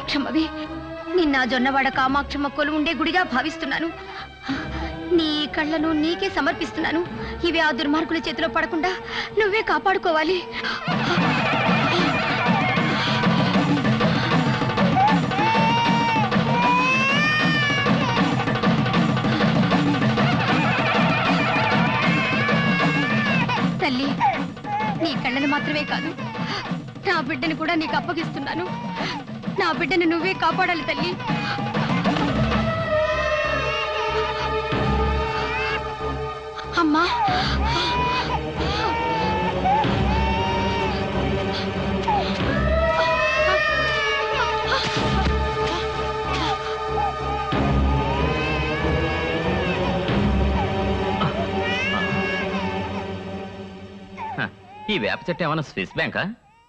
కామాక్షమ్మవి. నిన్న జొన్నవాడ కామాక్షమ్మ కొలు ఉండే గుడిగా భావిస్తున్నాను. నీ కళ్ళను నీకే సమర్పిస్తున్నాను. ఇవి ఆ దుర్మార్గుల చేతిలో పడకుండా నువ్వే కాపాడుకోవాలి. తల్లి, నీ కళ్ళను మాత్రమే కాదు, నా బిడ్డను కూడా నీకు అప్పగిస్తున్నాను. నా బిడ్డను నువ్వే కాపాడాలి తల్లి. అమ్మా, ఈ వేప చెట్టు ఏమన్నా స్విస్ బ్యాంకా?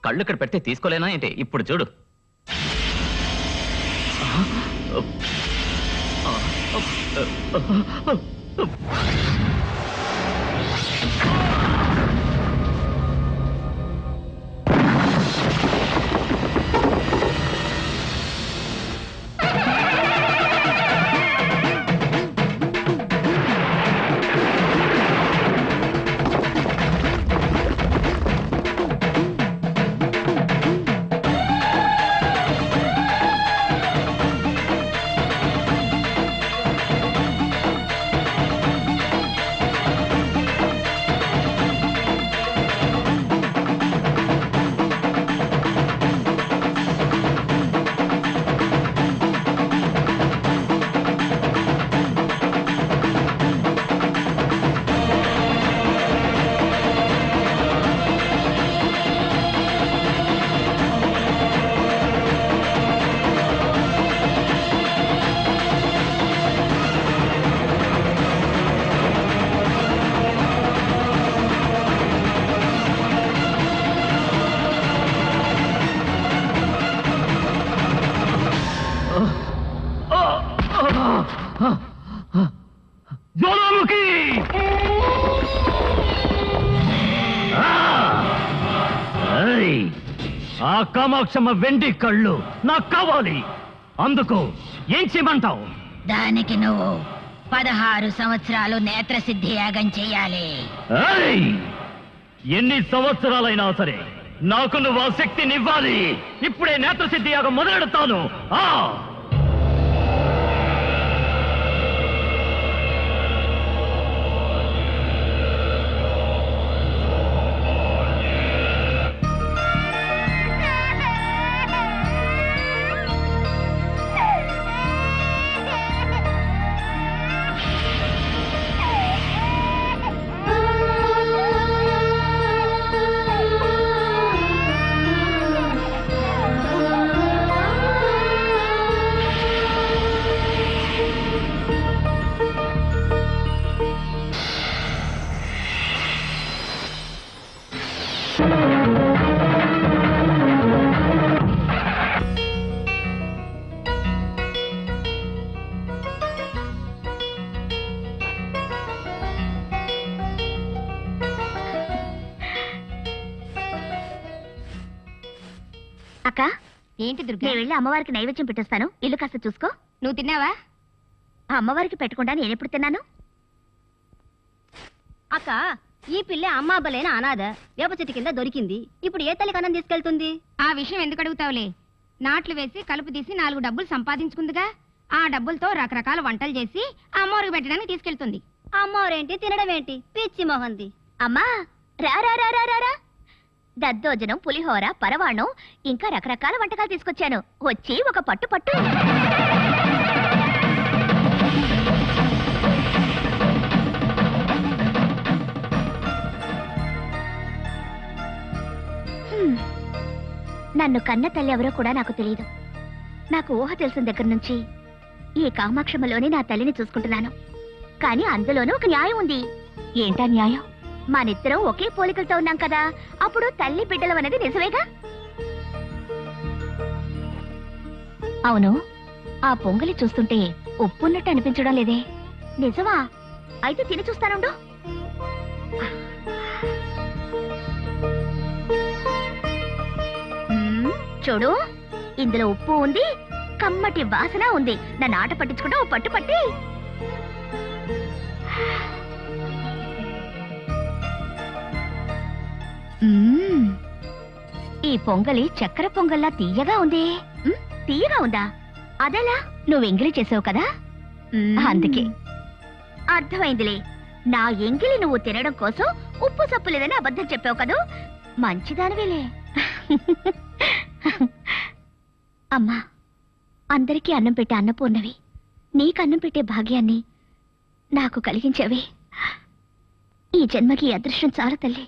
కళ్ళు ఇక్కడ పెడితే తీసుకోలేనా ఏంటి? ఇప్పుడు చూడు. జ్వాలాముఖి! ఆ కామాక్షమ్మ వెండి కళ్ళు నాకు కావాలి. అందుకు ఏం చేయమంటావు? దానికి నువ్వు 16 సంవత్సరాలు నేత్రసిద్ధి యాగం చెయ్యాలి. ఎన్ని సంవత్సరాలైనా సరే నాకు నువ్వు ఆ శక్తినివ్వాలి. ఇప్పుడే నేత్రసిద్ధి యాగం మొదలెడతాను. అక్క, ఏంటి దుర్గా? నేను వెళ్ళి అమ్మవారికి నైవేద్యం పెట్టేస్తాను. ఇల్లు కాస్త చూసుకో. నువ్వు తిన్నావా? ఆ అమ్మవారికి పెట్టకుండా నేనెప్పుడు తిన్నాను? అక్క, ఈ పిల్ల అమ్మాబలైన అనాథ వేప చెట్టు కింద దొరికింది. ఇప్పుడు ఏ తల్లి కన్నం తీసుకెళ్తుంది? ఆ విషయం ఎందుకు అడుగుతావులే? నాట్లు వేసి కలుపు తీసి 4 డబ్బులు సంపాదించుకుందిగా. ఆ డబ్బులతో రకరకాల వంటలు చేసి అమ్మవారికి పెట్టడానికి తీసుకెళ్తుంది. అమ్మవారేంటి, తినడం ఏంటి? పిచ్చి మొహంది. అమ్మా, రా రా రా రా రా. దద్దోజనం, పులిహోర, పరవాణం, ఇంకా రకరకాల వంటకాలు తీసుకొచ్చాను. వచ్చి ఒక పట్టు పట్టు. నన్ను కన్న తల్లి ఎవరో కూడా నాకు తెలియదు. నాకు ఊహ తెలిసిన దగ్గర నుంచి ఈ కామాక్షమ్మలోనే నా తల్లిని చూసుకుంటున్నాను. కానీ అందులోనూ ఒక న్యాయం ఉంది. ఏంటా న్యాయం? మనిద్దరం ఒకే పోలికలతో ఉన్నాం కదా, అప్పుడు తల్లి బిడ్డలం అనేది నిజమేగా? అవును, ఆ పొంగలి చూస్తుంటే ఉప్పున్నట్టు అనిపించడం లేదే. నిజమా? అయితే తిని చూస్తానుండు. చూడు, ఇందులో ఉప్పు ఉంది, కమ్మటి వాసన ఉంది. నన్ను ఆట పట్టించుకుంటా ఓ పట్టు పట్టి. మ్మ్. ఈ పొంగలి చక్కెర పొంగల్లా తీయగా ఉంది. తీయగా ఉందా? అదెలా? నువ్వు ఎంగిలి చేసావు కదా, అందుకే. అర్థమైందిలే. నా ఎంగిలి నువ్వు తినడం కోసం ఉప్పు సప్పు లేదని అబద్ధం చెప్పావు కదూ. మంచిదానివేలే. అమ్మా, అందరికీ అన్నం పెట్టే అన్నపూర్ణవి, నీకు అన్నం పెట్టే భాగ్యాన్ని నాకు కలిగించవి. ఈ జన్మకి ఈ అదృష్టం చాలు తల్లి.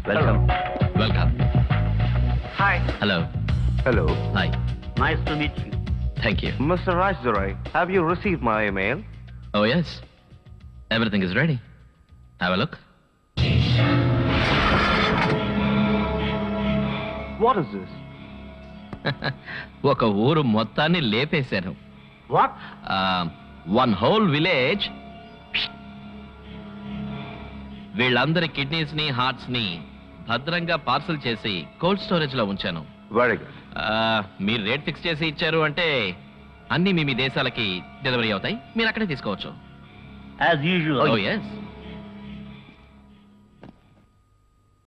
Welcome. Welcome. Hi. Hello. Hello. Hi. Nice to meet you. Thank you. Mister Raj Durai, have you received my email? Oh yes, everything is ready. Have a look. What is this? ఒక ఊరు మొత్తాన్ని లేపేశాను. What? One whole village. వీళ్ళందరి kidneys ని hearts ని భద్రంగా parcel చేసి cold storage లో ఉంచాను. Very good. మీరు రేట్ ఫిక్స్ చేసి ఇచ్చారు అంటే అన్ని మీ దేశాలకి డెలివరీ అవుతాయి. మీరు అక్కడే తీసుకోవచ్చు. As usual. ఓ ఎస్.